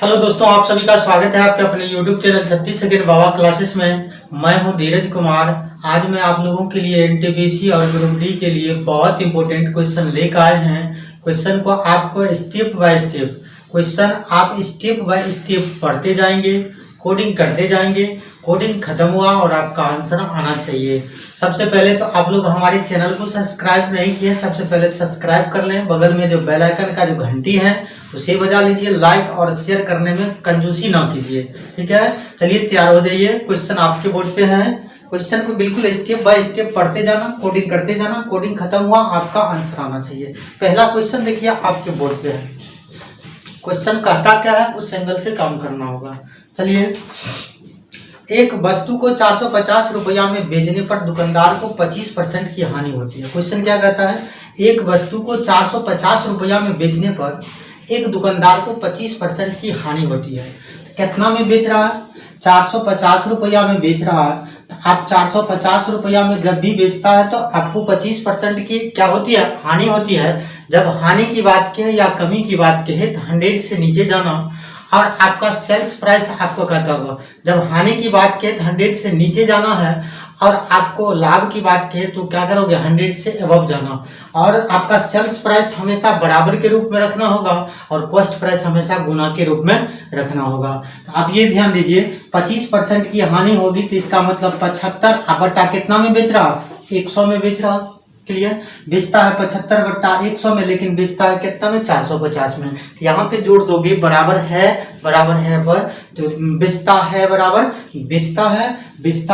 Hello दोस्तों, आप सभी का स्वागत है आपके अपने YouTube चैनल 36 सेकंड बाबा क्लासेस में। मैं हूं धीरज कुमार। आज मैं आप लोगों के लिए एनटीपीसी और ग्रुप डी के लिए बहुत इंपॉर्टेंट क्वेश्चन लेकर आए हैं। क्वेश्चन को आपको स्टेप बाय स्टेप आप स्टेप बाय स्टेप पढ़ते जाएंगे, कोडिंग करते जाएंगे। कोडिंग खत्म हुआ और आपका आंसर आना चाहिए। सबसे पहले तो आप लोग हमारे चैनल को सब्सक्राइब नहीं किए, सबसे पहले सब्सक्राइब कर लें। बगल में जो बेल आइकन का जो घंटी है उसे बजा लीजिए। लाइक और शेयर करने में कंजूसी ना कीजिए, ठीक है। चलिए तैयार हो जाइए। क्वेश्चन आपके बोर्ड पे है। क्वेश्चन को बिल्कुल स्टेप बाय स्टेप पढ़ते जाना, कोडिंग करते जाना। कोडिंग खत्म हुआ आपका आंसर आना चाहिए। पहला क्वेश्चन देखिए आपके बोर्ड पे है। क्वेश्चन कहता क्या है, उस एंगल से काम करना होगा। चलिए, एक वस्तु को 450 रुपया में बेचने पर दुकानदार को 25% की हानि होती है। क्वेश्चन क्या कहता है, एक वस्तु को 450 रुपया में बेचने पर एक दुकानदार को 25% की हानि होती है। कितना में बेच रहा है? 450 रुपया में बेच रहा है। तो आप 450 रुपया में जब भी बेचता है तो आपको 25% की क्या होती है? हानि होती है। जब हानि की बात कहे या कमी की बात कहे तो 100 से नीचे जाना और आपका सेल्स प्राइस आपको कहता होगा। जब हानि की बात कहे तो 100 से नीचे जाना है और आपको लाभ की बात कहे तो क्या करोगे? 100 से अबव जाना। और आपका सेल्स प्राइस हमेशा बराबर के रूप में रखना होगा और कॉस्ट प्राइस हमेशा गुना के रूप में रखना होगा। तो आप ये ध्यान दीजिए, 25% की हानि होगी तो इसका मतलब 75 बट्टा कितना में बेच रहा? 100 में बेच रहा। क्लियर? बेचता है 75 बट्टा 100 में, लेकिन बेचता है कितना में? 450 में। तो यहाँ पे जोड़ दोगे बराबर है पर जो बेचता है बराबर बेचता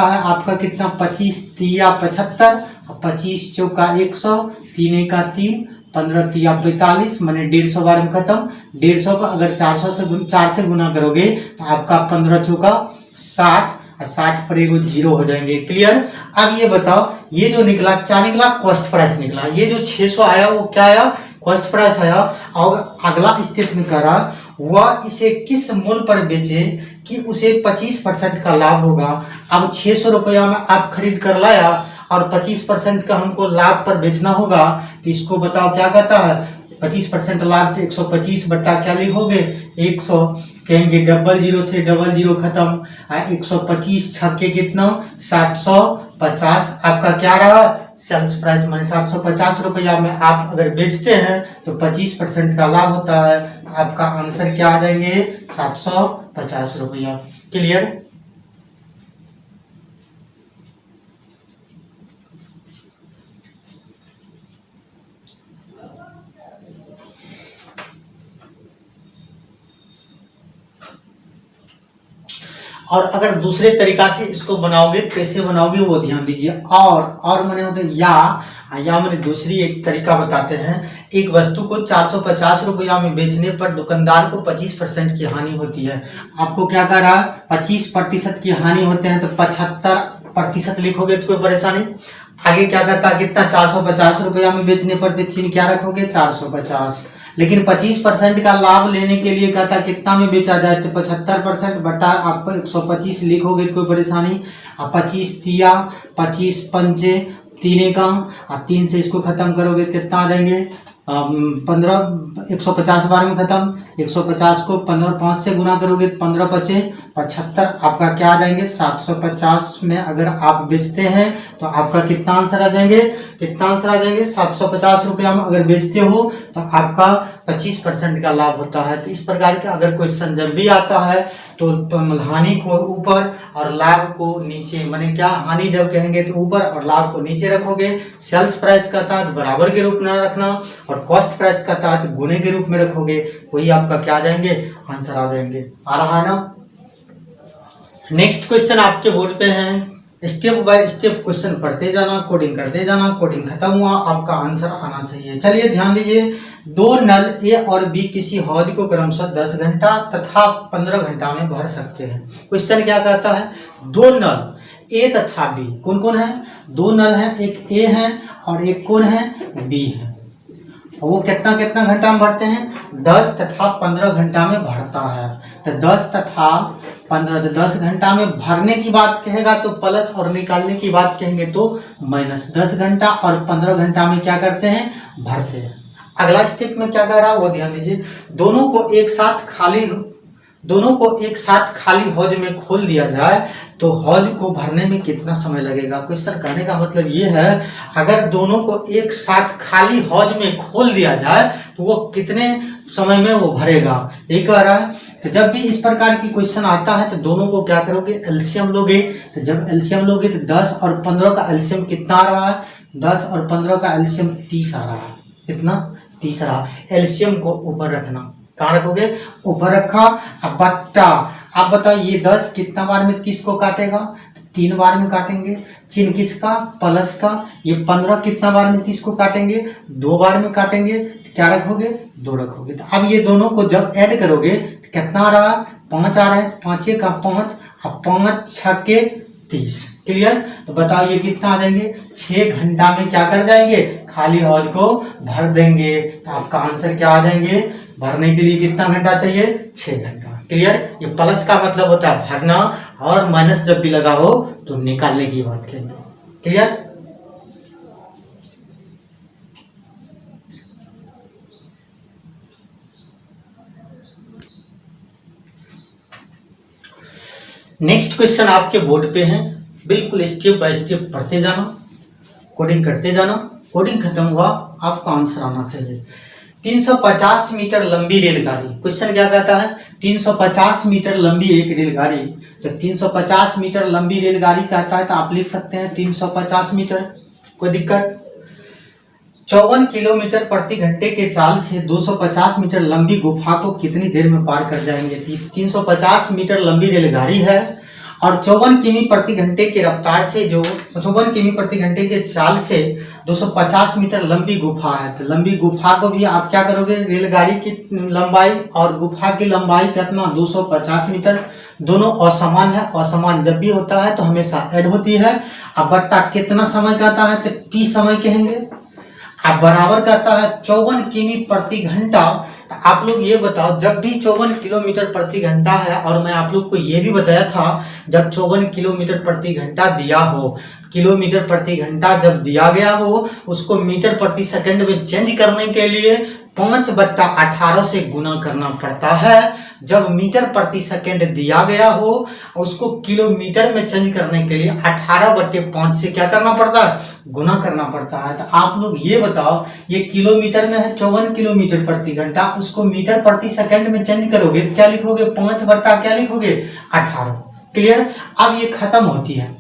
है आपका कितना? 25 तिया 75, 25 चौका 100, 3 एका 3, 15 तिया 45, माने 150 बार में खत्म। 150 को अगर 4 से गुना करोगे तो आपका 15 चौका 60 और 60 पर एगो 0 हो जाएंगे। क्लियर? अब ये बताओ, ये जो निकला क्या निकला? कॉस्ट प्राइस निकला। ये जो 600 आया वो क्या आया? कॉस्ट प्राइस आया। और अगला स्टेप में करा वह इसे किस मूल्य पर बेचे कि उसे 25% का लाभ होगा। अब 600 रुपया में आप खरीद कर लाया और 25% का हमको लाभ पर बेचना होगा, तो इसको बताओ क्या कहता है? 25% लाभ 125 बट्टा क्या लिखोगे? 100। कहेंगे 00 से 00 खत्म। 125 छक्के कितना? 750। आपका क्या रहा? सेल्स प्राइस माने 750 रुपया में आप अगर बेचते हैं तो 25% का लाभ होता है। आपका आंसर क्या आ जाएंगे? 750 रुपया। क्लियर? और अगर दूसरे तरीका से इसको बनाओगे, कैसे बनाओगे वो ध्यान दीजिए। और मैंने होते या मैंने दूसरी एक तरीका बताते हैं। एक वस्तु को 450 रुपया में बेचने पर दुकानदार को 25% की हानि होती है। आपको क्या कह रहा है? 25% की हानि होते हैं तो 75% लिखोगे तो कोई परेशानी। आगे क्या कहता है? कितना? 450 रुपया में बेचने पर चिन्ह क्या रखोगे? 450। लेकिन 25% का लाभ लेने के लिए कहता कितना में बेचा जाए तो 75% बटा आपको 125 लिखोगे तो कोई परेशानी। 25 तिया 25 पंचे 3 का 3 से इसको खत्म करोगे कितना आ जाएंगे? 15 150 बार में खत्म। 150 को 15 5 से गुना करोगे 15 पचे 75। आपका क्या आ जाएंगे? 750 में अगर आप बेचते हैं तो आपका कितना आंसर आ जाएंगे? 750 रुपया में अगर बेचते हो तो आपका 25% का लाभ होता है। तो इस प्रकार का अगर क्वेश्चन जब भी आता है तो हानि को ऊपर और लाभ को नीचे, माने क्या? हानि जब कहेंगे तो ऊपर और लाभ को नीचे रखोगे। सेल्स प्राइस का था बराबर के रूप में रखना और कॉस्ट प्राइस का था गुने के रूप में रखोगे। वही आपका क्या आ जाएंगे? आंसर आ जाएंगे। आ रहा है ना? नेक्स्ट क्वेश्चन आपके बोर्ड पे है। स्टेप बाय स्टेप क्वेश्चन पढ़ते जाना, कोडिंग करते जाना। कोडिंग खत्म हुआ आपका आंसर आना चाहिए। चलिए ध्यान दीजिए, 2 नल ए और बी किसी हौद को क्रमशः 10 घंटा तथा 15 घंटा में भर सकते हैं। क्वेश्चन क्या कहता है? 2 नल ए तथा बी, कौन कौन है? 2 नल है, एक ए है और एक कौन है? बी है। वो कितना कितना घंटा में भरते हैं? 10 तथा 15 घंटा में भरता है। तो 10 तथा 15, तो 10 घंटा में भरने की बात कहेगा तो प्लस और निकालने की बात कहेंगे तो माइनस। 10 घंटा और 15 घंटा में क्या करते हैं? भरते हैं। अगला स्टेप में क्या कह रहा है वो ध्यान दीजिए। दोनों को एक साथ खाली दोनों को एक साथ खाली हौज में खोल दिया जाए तो हौज को भरने में कितना समय लगेगा। क्वेश्चन कहने का मतलब ये है, अगर दोनों को एक साथ खाली हौज में खोल दिया जाए तो वो कितने समय में वो भरेगा, यही कह रहा है। तो जब भी इस प्रकार की क्वेश्चन आता है तो दोनों को क्या करोगे, एलसीएम लोगे। तो जब एलसीएम लोगे तो 10 और 15 का एलसीएम कितना आ रहा है, 10 और 15 का एलसीएम 30 आ रहा है। कितना, 30 रहा। एलसीएम को ऊपर रखना, कहाँ रखोगे, ऊपर रखा। अब बट्टा, आप बताओ ये 10 कितना बार में 30 को काटेगा, तो 3 बार में काटेंगे। चिन्ह किसका, प्लस का। ये 15 कितना बार में 30 को काटेंगे, 2 बार में काटेंगे। तो क्या रखोगे, 2 रखोगे। तो अब ये दोनों को जब ऐड करोगे तो कितना आ रहा है, 5 आ रहा है। 5 का 5 और 5 6 30। क्लियर। तो बताओ ये कितना आ जाएंगे, 6 घंटा में क्या कर जाएंगे, खाली हौज को भर देंगे। तो आपका आंसर क्या आ जाएंगे, भरने के लिए कितना घंटा चाहिए, 6 घंटा। क्लियर। ये प्लस का मतलब होता है भरना, और माइनस जब भी लगा हो तो निकालने की बात करेंगे। क्लियर। नेक्स्ट क्वेश्चन आपके बोर्ड पे है, बिल्कुल स्टेप बाय स्टेप पढ़ते जाना, कोडिंग करते जाना। कोडिंग खत्म हुआ, आपका आंसर आना चाहिए। 350 मीटर लंबी रेलगाड़ी, क्वेश्चन क्या कहता है, 350 मीटर लंबी एक रेलगाड़ी। जब 350 मीटर लंबी रेलगाड़ी कहता है तो आप लिख सकते हैं 350 मीटर, कोई दिक्कत। 54 किलोमीटर प्रति घंटे के चाल से 250 मीटर लंबी गुफा को कितनी देर में पार कर जाएंगे। 350 मीटर लंबी रेलगाड़ी है और 54 किमी प्रति घंटे की रफ्तार से, जो 54 किमी प्रति घंटे के चाल से 250 मीटर लंबी गुफा है। तो लंबी गुफा को भी आप क्या करोगे, रेलगाड़ी की लंबाई और गुफा की लंबाई कितना, 250 मीटर। दोनों असमान है, असमान जब भी होता है तो हमेशा ऐड होती है। अब बट्टा कितना समय कहता है तो टी समय कहेंगे। अब बराबर कहता है 54 किमी प्रति घंटा। तो आप लोग ये बताओ, जब भी 54 किलोमीटर प्रति घंटा है, और मैं आप लोग को ये भी बताया था जब 54 किलोमीटर प्रति घंटा दिया हो, किलोमीटर प्रति घंटा जब दिया गया हो, उसको मीटर प्रति सेकंड में चेंज करने के लिए 5/18 से गुना करना पड़ता है। जब मीटर प्रति सेकंड दिया गया हो, उसको किलोमीटर में चेंज करने के लिए 18/5 से क्या करना पड़ता है, गुना करना पड़ता है। तो आप लोग ये बताओ, ये किलोमीटर में है 54 किलोमीटर प्रति घंटा, उसको मीटर प्रति सेकंड में चेंज करोगे तो क्या लिखोगे, 5/18। क्लियर। अब ये खत्म होती है,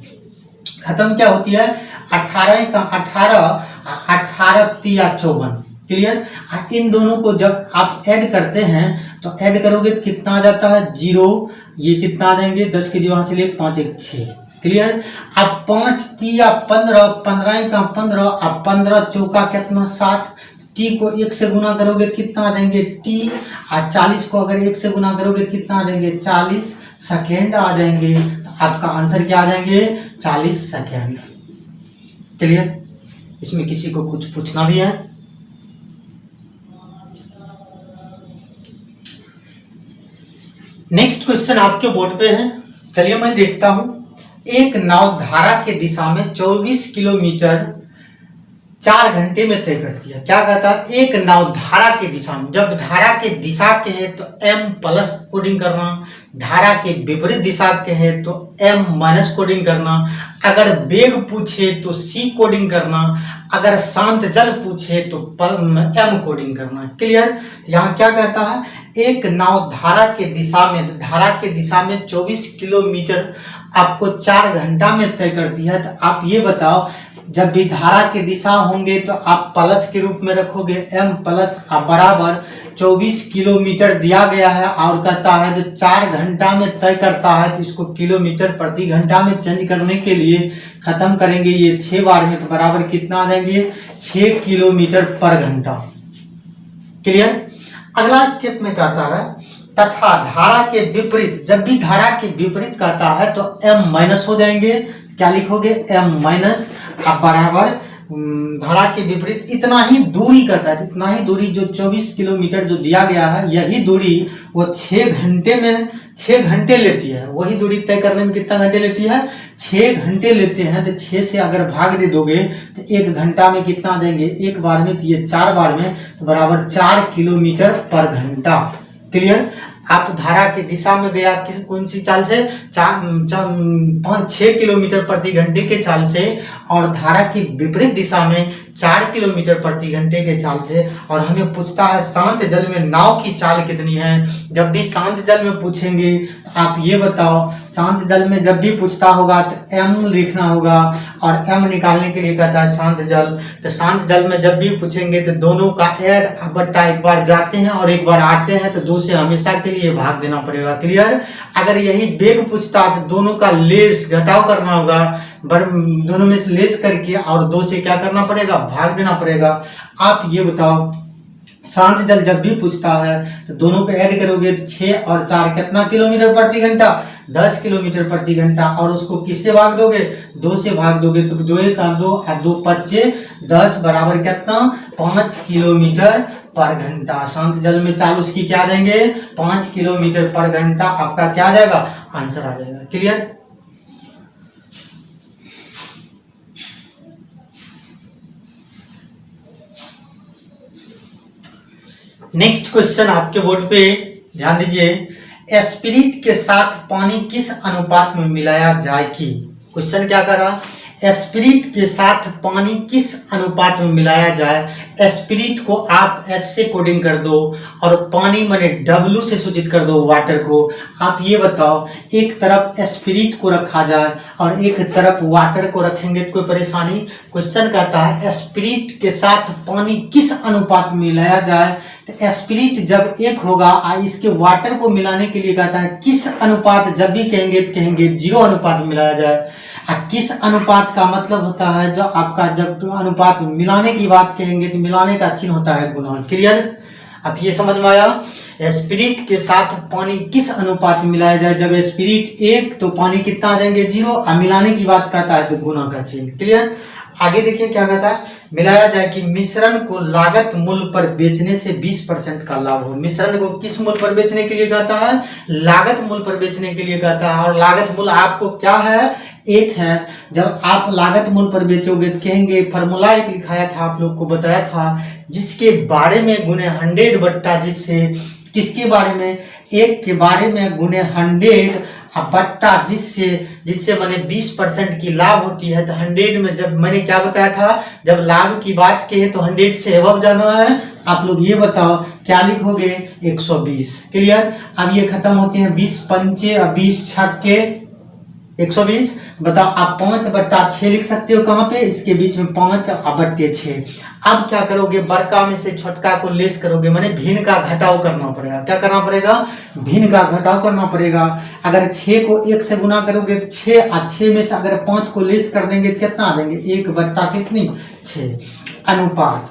खत्म क्या होती है, 18 का 18, 18 तिया 54। क्लियर। इन दोनों को जब आप ऐड करते हैं तो ऐड करोगे तो कितना आ जाता है, 0। ये कितना आ जाएंगे, 10 के 0 से ले 5 1 6। क्लियर। अब 5 तिया 15, 15 का 15 और 15 चौका कितना 60। टी को 1 से गुना करोगे कितना आ जाएंगे टी, और 40 को अगर 1 से गुना करोगे कितना आ जाएंगे, 40 सेकेंड आ जाएंगे। तो आपका आंसर क्या आ जाएंगे, 40 सेकेंड। क्लियर। इसमें किसी को कुछ पूछना भी है। नेक्स्ट क्वेश्चन आपके बोर्ड पे है, चलिए मैं देखता हूं। एक नाव धारा के दिशा में 24 किलोमीटर 4 घंटे में तय करती है। क्या कहता है, एक नाव धारा के दिशा में, जब धारा के दिशा के है तो m प्लस कोडिंग करना, धारा के विपरीत दिशा के है तो m माइनस कोडिंग करना, अगर वेग पूछे तो c कोडिंग करना, अगर शांत जल पूछे तो m कोडिंग करना। क्लियर। यहाँ क्या कहता है, एक नाव धारा के दिशा में, धारा के दिशा में 24 किलोमीटर आपको 4 घंटा में तय करती है। तो आप ये बताओ, जब भी धारा के दिशा होंगे तो आप प्लस के रूप में रखोगे m प्लस बराबर 24 किलोमीटर दिया गया है और कहता है जो 4 घंटा में तय करता है, तो इसको किलोमीटर प्रति घंटा में चेंज करने के लिए खत्म करेंगे ये 6 बार में, तो बराबर कितना आ जाएंगे, 6 किलोमीटर पर घंटा। क्लियर। अगला स्टेप में कहता है तथा धारा के विपरीत, जब भी धारा के विपरीत कहता है तो m माइनस हो जाएंगे। क्या लिखोगे, m माइनस बराबर धारा के विपरीत इतना ही दूरी कहता है, इतना ही दूरी जो 24 किलोमीटर जो दिया गया है, यही दूरी वो 6 घंटे में 6 घंटे लेती है। वही दूरी तय करने में कितना घंटे लेती है, 6 घंटे लेते हैं। तो 6 से अगर भाग दे दोगे तो 1 घंटा में कितना आ जाएंगे, एक बार में, तो ये 4 बार में, तो बराबर 4 किलोमीटर पर घंटा। क्लियर। आप धारा की दिशा में गया कौन सी चाल से, 6 किलोमीटर प्रति घंटे के चाल से, और धारा की विपरीत दिशा में 4 किलोमीटर प्रति घंटे के चाल से। और हमें पूछता है शांत जल में नाव की चाल कितनी है। जब भी शांत जल में पूछेंगे आप ये बताओ, शांत जल में जब भी पूछता होगा तो एम लिखना होगा, और एम निकालने के लिए कहता है शांत जल। तो शांत जल में जब भी पूछेंगे तो दोनों का बट्टा एक बार जाते हैं और एक बार आते हैं, तो 2 से हमेशा के लिए भाग देना पड़ेगा। क्लियर। अगर यही वेग पूछता तो दोनों का लेस घटाव करना होगा, दोनों में से लेस करके और 2 से क्या करना पड़ेगा, भाग देना पड़ेगा। आप ये बताओ शांत जल जब भी पूछता है तो दोनों पे ऐड करोगे तो 6 और 4 कितना किलोमीटर प्रति घंटा, 10 किलोमीटर प्रति घंटा। और उसको किससे भाग दोगे, 2 से भाग दोगे तो 2 का 2 और 2 5 10 बराबर कितना, 5 किलोमीटर पर घंटा। शांत जल में चाल उसकी क्या देंगे, 5 किलोमीटर पर घंटा। आपका क्या आ जाएगा, आंसर आ जाएगा। क्लियर। नेक्स्ट क्वेश्चन आपके बोर्ड पे ध्यान दीजिए, स्पिरिट के साथ पानी किस अनुपात में मिलाया जाए की। क्वेश्चन क्या कर रहा, स्पिरिट के साथ पानी किस अनुपात में मिलाया जाए। स्पिरिट को आप एस से कोडिंग कर दो और पानी माने डब्ल्यू से सूचित कर दो, वाटर को। आप ये बताओ एक तरफ स्पिरिट को रखा जाए और एक तरफ वाटर को रखेंगे तो कोई परेशानी। क्वेश्चन कहता है स्पिरिट के साथ पानी किस अनुपात में मिलाया जाए। तो स्पिरिट जब एक होगा इसके वाटर को मिलाने के लिए कहता है किस अनुपात, जब भी कहेंगे तो कहेंगे 0 अनुपात में मिलाया जाए। किस अनुपात का मतलब होता है जो आपका जब अनुपात मिलाने की बात कहेंगे तो मिलाने का चिन्ह होता है गुना। क्लियर। अब ये समझ में आया, स्पिरिट के साथ पानी किस अनुपात में मिलाया जाए। जब स्पिरिट एक तो पानी कितना आ जाएंगे 0, और मिलाने की बात कहता है तो गुना का चिन्ह। क्लियर। आगे देखिए क्या कहता है, मिलाया जाए कि मिश्रण को लागत मूल्य पर बेचने से 20% का लाभ हो। मिश्रण को किस मूल्य पर बेचने के लिए कहता है, लागत मूल्य पर बेचने के लिए कहता है। और लागत मूल्य आपको क्या है, 1 है। जब आप लागत मूल्य पर बेचोगे तो कहेंगे, फॉर्मूला एक लिखाया था आप लोग को बताया था, जिसके बारे में गुने 100 बट्टा जिससे, किसके बारे में, 1 के बारे में गुने 100 बट्टा जिससे मैंने 20% की लाभ होती है। तो 100 में जब मैंने क्या बताया था, जब लाभ की बात कहे तो 100 से एबव जाना है। आप लोग ये बताओ क्या लिखोगे, 120। क्लियर। अब ये खत्म होते हैं 20 पंचे और 20 छक्के 120। बताओ आप 5/6 लिख सकते हो, कहाँ पे, इसके बीच में 5/6। अब क्या करोगे, बड़का में से छोटका को लेस करोगे, माने भिन्न का घटाव करना पड़ेगा। क्या करना पड़ेगा, भिन्न का घटाव करना पड़ेगा। अगर 6 को 1 से गुना करोगे तो 6, और 6 में से अगर 5 को लेस कर देंगे तो कितना आ जाएंगे, 1/6 अनुपात।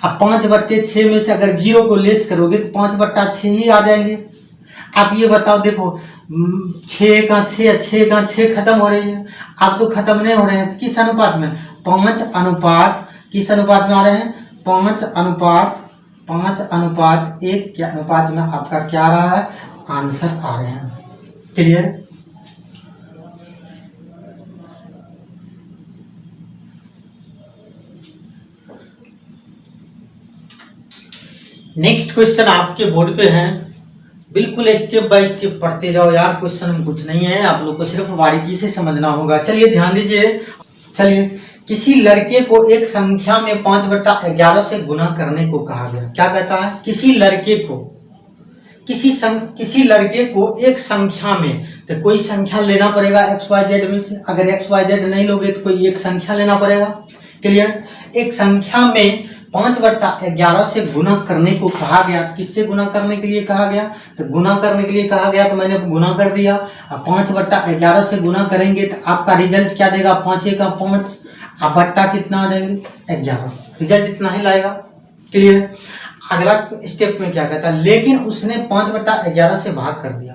अब 5/6 में से अगर 0 को लेस करोगे तो 5/6 ही आ जाएंगे। आप ये बताओ, देखो 6 का 6 खत्म हो रही है, अब तो खत्म नहीं हो रहे हैं, तो किस अनुपात में, 5 अनुपात, किस अनुपात में आ रहे हैं, 5 अनुपात 1 के अनुपात में आपका क्या आ रहा है, आंसर आ रहे हैं। क्लियर। नेक्स्ट क्वेश्चन आपके बोर्ड पे है, बिल्कुल स्टेप बाय स्टेप पढ़ते जाओ यार, क्वेश्चन में कुछ नहीं है, आप लोग को सिर्फ बारीकी से समझना होगा। चलिए ध्यान दीजिए। चलिए, किसी लड़के को एक संख्या में 5/11 से गुना करने को कहा गया। क्या कहता है, किसी लड़के को एक संख्या में, तो कोई संख्या लेना पड़ेगा XYZ में से। अगर XYZ नहीं लोगे तो कोई एक संख्या लेना पड़ेगा। क्लियर। एक संख्या में 5/11 से गुना करने को कहा गया। किससे गुना करने के लिए कहा गया, तो गुना करने के लिए कहा गया, तो मैंने गुना कर दिया। अब 5/11 से गुना करेंगे तो आपका रिजल्ट क्या देगा, 5 का 5, अब बट्टा कितना आ जाएंगे 11, रिजल्ट इतना ही लाएगा। क्लियर। अगला स्टेप में क्या कहता है, लेकिन उसने 5/11 से भाग कर दिया।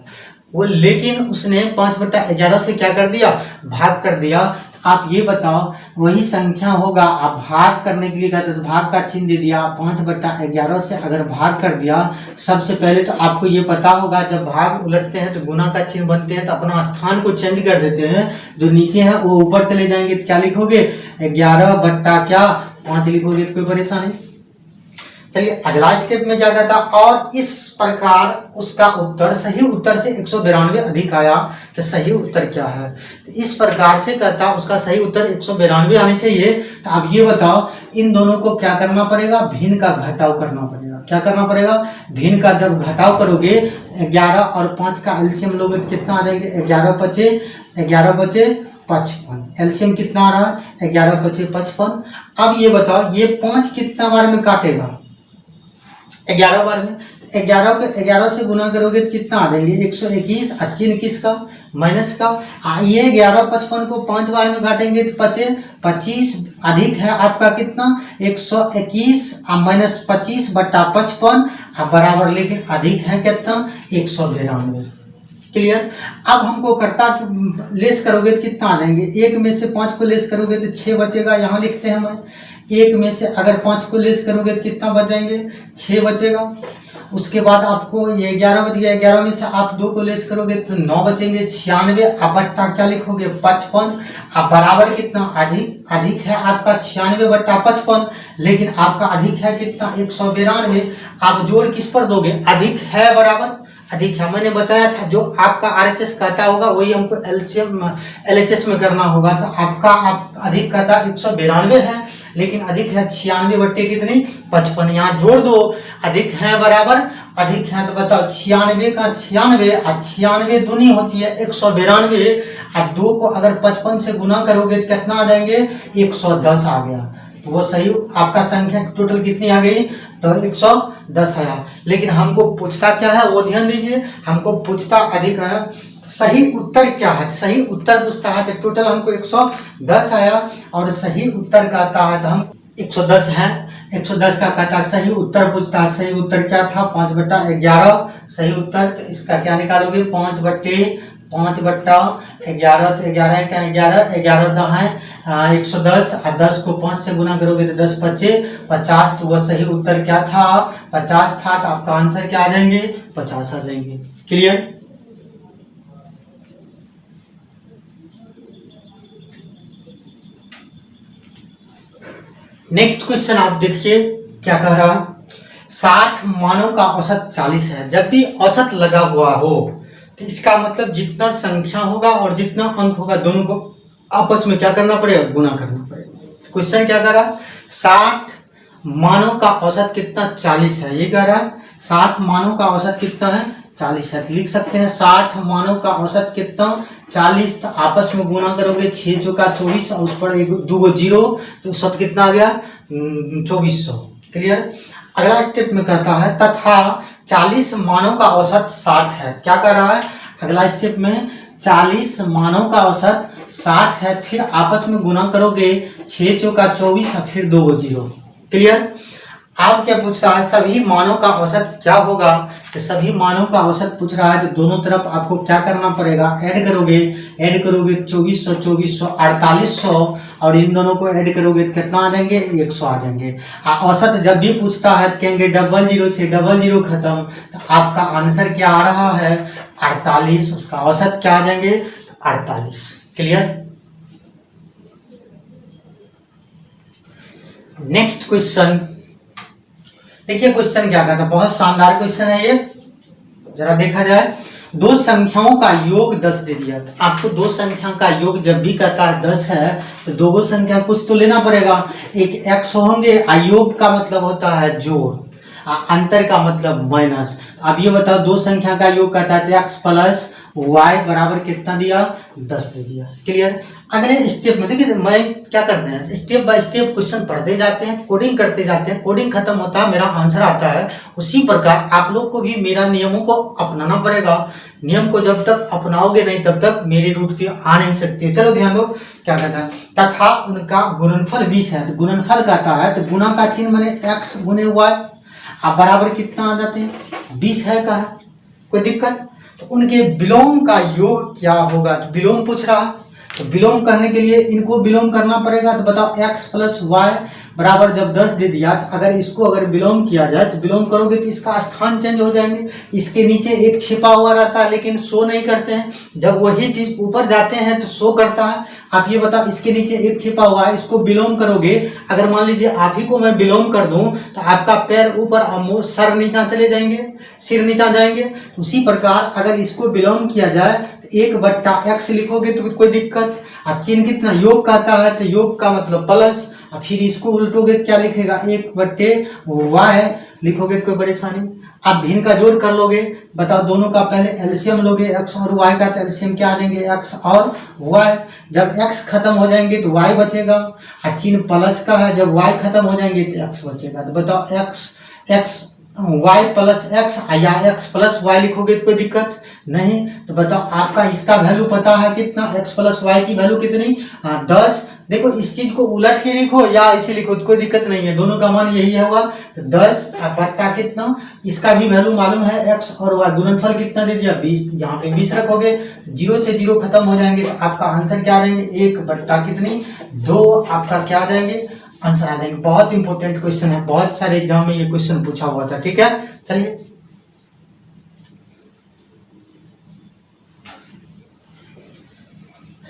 वो लेकिन उसने 5/11 से क्या कर दिया, भाग कर दिया। आप ये बताओ, वही संख्या होगा, आप भाग करने के लिए कहते तो भाग का चिन्ह दे दिया। 5/11 से अगर भाग कर दिया, सबसे पहले तो आपको ये पता होगा, जब भाग उलटते हैं तो गुना का चिन्ह बनते हैं, तो अपना स्थान को चेंज कर देते हैं, जो नीचे है वो ऊपर चले जाएंगे। तो क्या लिखोगे, 11/5 लिखोगे तो कोई परेशानी। चलिए अगला स्टेप में क्या कहता, और इस प्रकार उसका उत्तर सही उत्तर से 192 अधिक आया तो सही उत्तर क्या है। तो इस प्रकार से कहता उसका सही उत्तर 192 आनी चाहिए। तो अब ये बताओ इन दोनों को क्या करना पड़ेगा, भिन्न का घटाव करना पड़ेगा। क्या करना पड़ेगा, भिन्न का जब घटाव करोगे 11 और 5 का एलसीएम लोगे तो कितना आ जाएगा, 11 बचे 55। एलसीएम कितना आ रहा है, 11 बचे 55। अब ये बताओ ये 5 कितना बार में काटेगा, 11 बार में। 11 को 11 से गुना करोगे तो कितना आ जाएंगे, 121। 80 किसका, माइनस का। ये 11 55 को 5 बार में काटेंगे तो बचे 25। अधिक है आपका कितना, 121 माइनस 25 बटा 55 बराबर, लेकिन अधिक है कितना, 192। क्लियर। अब हमको करता लेस करोगे तो कितना आ जाएंगे, 1 में से 5 को लेस करोगे तो 6 बचेगा। यहाँ लिखते हैं हम 1 में से अगर 5 को लेस करोगे तो कितना बच जाएंगे, 6 बचेगा। उसके बाद आपको ये 11 बच गया, 11 में से आप 2 को लेस करोगे तो 9 बचेंगे, 96। अब बट्टा क्या लिखोगे, 55। अब बराबर कितना, अधिक है आपका 96 बट्टा 55, लेकिन आपका अधिक है कितना, 192। आप जोड़ किस पर दोगे, अधिक है बराबर अधिक है। मैंने बताया था जो आपका आरएचएस कहता होगा वही हमको एलएचएस में करना होगा। तो आपका अधिक कहता 192 है, लेकिन अधिक है 96 बट्टे कितनी, 55। यहाँ जोड़ दो, अधिक है बराबर अधिक है। तो बताओ 96 का 96 और 96 दूनी होती है 192। और 2 को अगर 55 से गुना करोगे तो कितना आ जाएंगे, 110 आ गया। तो वो सही आपका संख्या टोटल कितनी आ गई, तो 110 आया। लेकिन हमको पूछता क्या है वो ध्यान दीजिए, हमको पूछता अधिक आया, सही उत्तर क्या है, सही उत्तर पूछता है तो टोटल हमको 110 आया और सही उत्तर कहता है तो हम 110 है, 110 का कहता है सही उत्तर पूछता है। सही उत्तर क्या था, 5 बट्टा 11 सही उत्तर। तो इसका क्या निकालोगे, 5 बट्टा 11। तो 11 का 11 दाएं 110 और 10 को 5 से गुना करोगे तो 10 बचे 50। तो वह सही उत्तर क्या था, 50 था। तो आपका आंसर क्या आ जाएंगे, 50 आ जाएंगे। क्लियर। नेक्स्ट क्वेश्चन आप देखिए क्या कह रहा है, 60 मानों का औसत 40 है। जब भी औसत लगा हुआ हो तो इसका मतलब जितना संख्या होगा और जितना अंक होगा दोनों को आपस में क्या करना पड़ेगा, गुना करना पड़ेगा। क्वेश्चन क्या कह रहा है, 60 मानों का औसत कितना, 40 है। ये कह रहा है 60 मानों का औसत कितना है, 40 है। तो लिख सकते हैं 60 मानों का औसत कितना, 40। तो आपस में गुना करोगे 6 चौका 24 और उस पर 2 जीरो, तो औसत कितना आ गया, 2400। क्लियर। अगला स्टेप में कहता है तथा 40 मानों का औसत 60 है। क्या कर रहा है, अगला स्टेप में 40 मानों का औसत 60 है, फिर आपस में गुना करोगे 6 चौका 24 और फिर 2 जीरो। क्लियर। आप क्या पूछ रहा है, सभी मानों का औसत क्या होगा, तो सभी मानों का औसत पूछ रहा है। तो दोनों तरफ आपको क्या करना पड़ेगा, ऐड करोगे 2400 2400 4800 और इन दोनों को ऐड करोगे तो कितना आ जाएंगे, 100 आ जाएंगे। औसत जब भी पूछता है कहेंगे 00 से 00 खत्म। तो आपका आंसर क्या आ रहा है, 48। उसका औसत क्या आ जाएंगे, 48। क्लियर। नेक्स्ट क्वेश्चन देखिए, क्वेश्चन क्या कहता है, बहुत शानदार क्वेश्चन है ये, जरा देखा जाए। दो संख्याओं का योग 10 दे दिया। तो आपको दो संख्या का योग जब भी कहता है 10 है तो दो संख्या कुछ तो लेना पड़ेगा। एक x होंगे, योग का मतलब होता है जोड़, अंतर का मतलब माइनस। अब ये बताओ दो संख्या का योग कहता है x प्लस वाई बराबर कितना दिया, 10 दे दिया। क्लियर। अगले स्टेप में देखिए मैं क्या करते हैं, स्टेप बाय स्टेप क्वेश्चन पढ़ते जाते हैं, कोडिंग करते जाते हैं, कोडिंग खत्म होता है मेरा आंसर आता है। उसी प्रकार आप लोग को भी मेरा नियमों को अपनाना पड़ेगा। नियम को जब तक अपनाओगे नहीं तब तक मेरे रूट पे आ नहीं सकते। चलो ध्यान दो क्या कहता है, तथा उनका गुणनफल 20 है। तो गुणनफल कहता है तो गुना का चिन्ह माने x गुने y, आप बराबर कितना आ जाते हैं, 20 है। कहा कोई दिक्कत। तो उनके विलोम का योग क्या होगा, तो विलोम पूछ रहा है। तो विलोम करने के लिए इनको विलोम करना पड़ेगा। तो बताओ x प्लस वाई बराबर जब 10 दे दिया, तो अगर इसको अगर बिलोंग किया जाए तो बिलोंग करोगे तो इसका स्थान चेंज हो जाएंगे। इसके नीचे एक छिपा हुआ रहता है लेकिन शो नहीं करते हैं, जब वही चीज ऊपर जाते हैं तो शो करता है। आप ये बताओ, इसके नीचे एक छिपा हुआ है, इसको बिलोंग करोगे, अगर मान लीजिए आप ही को मैं बिलोंग कर दूं तो आपका पैर ऊपर और सर नीचा चले जाएंगे, सिर नीचा जाएंगे। उसी प्रकार अगर इसको बिलोंग किया जाए तो 1/x लिखोगे तो कोई दिक्कत। और चिन्ह कितना योग का आता है तो योग का मतलब प्लस, और फिर इसको उल्टोगे तो क्या लिखेगा 1/y लिखोगे तो कोई परेशानी। आप भिन्न का जोड़ कर लोगे, बताओ दोनों का पहले एलसीएम लोगे x और y का, तो एलसीएम क्या आ जाएंगे x और y। जब x खत्म हो जाएंगे तो y बचेगा, और चिन्ह प्लस का है, जब y खत्म हो जाएंगे तो x बचेगा। तो बताओ x y प्लस x या x प्लस y लिखोगे तो कोई दिक्कत नहीं। तो बताओ आपका इसका वैल्यू पता है कितना, x प्लस y की वैल्यू कितनी 10। देखो इस चीज को उलट के लिखो या इसे लिखो तो कोई दिक्कत नहीं है, दोनों का मान यही होगा। तो 10 बट्टा कितना, इसका भी वैल्यू मालूम है x और y, गुणनफल कितना दे दिया 20, यहाँ पे 20 रखोगे, 0 से 0 खत्म हो जाएंगे तो आपका आंसर क्या आ जाएंगे 1 बट्टा कितनी 2, आपका क्या आ जाएंगे आंसर आ जाएंगे। बहुत इंपॉर्टेंट क्वेश्चन है, बहुत सारे एग्जाम में ये क्वेश्चन पूछा हुआ था। ठीक है, चलिए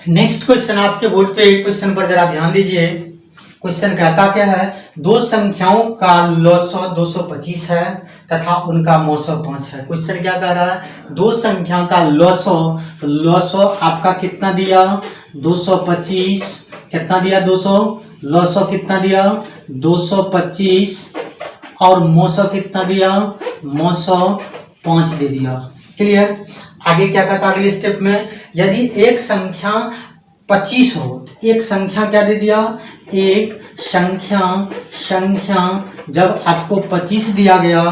नेक्स्ट क्वेश्चन आपके बोर्ड पे, क्वेश्चन पर जरा ध्यान दीजिए। क्वेश्चन कहता क्या है, दो संख्याओं का लॉसव 225 है तथा उनका मौसव 5 है। क्वेश्चन क्या कह रहा है, दो संख्या का लॉसव, तो लॉसव आपका कितना दिया 225, कितना दिया 200, लॉसव कितना दिया 225 और मौसव कितना दिया मौसव 5 दे दिया। क्लियर। आगे क्या कहता अगले स्टेप में, यदि एक संख्या 25 हो, एक संख्या क्या दे दिया, एक संख्या जब आपको 25 दिया गया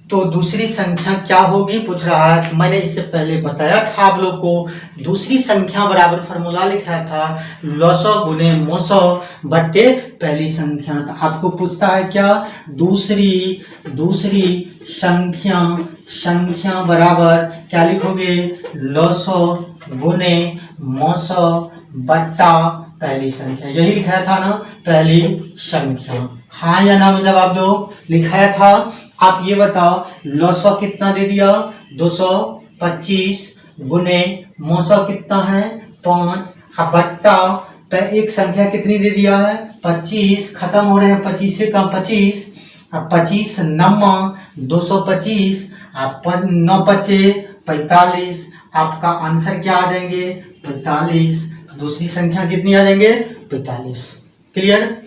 तो दूसरी संख्या क्या होगी पूछ रहा है। मैंने इससे पहले बताया था आप लोग को, दूसरी संख्या बराबर फॉर्मूला लिखा था लॉसव गुने मौसव बट्टे पहली संख्या। तो आपको पूछता है क्या, दूसरी संख्या बराबर क्या लिखोगे लॉसव गुने मौसव बट्टा पहली संख्या, यही लिखाया था ना पहली संख्या। हाँ या ना में जवाब दो, लिखाया था। आप ये बताओ लॉसव कितना दे दिया 225 गुने मौसव कितना है 5, अब बट्टा पे एक संख्या कितनी दे दिया है 25, खत्म हो रहे हैं 25 से कम 25, अब 25 9 225, अब 9 बचे 45, आपका आंसर क्या आ जाएंगे 45। दूसरी संख्या कितनी आ जाएंगे 45। क्लियर।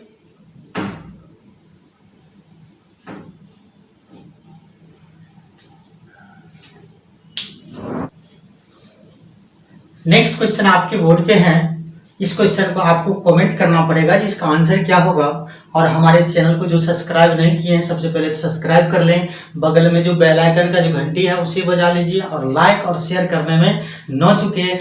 नेक्स्ट क्वेश्चन आपके बोर्ड पे है, इस क्वेश्चन को आपको कमेंट करना पड़ेगा जिसका आंसर क्या होगा। और हमारे चैनल को जो सब्सक्राइब नहीं किए हैं सबसे पहले सब्सक्राइब कर लें, बगल में जो बेल आइकन का जो घंटी है उसे बजा लीजिए और लाइक और शेयर करने में न चूके।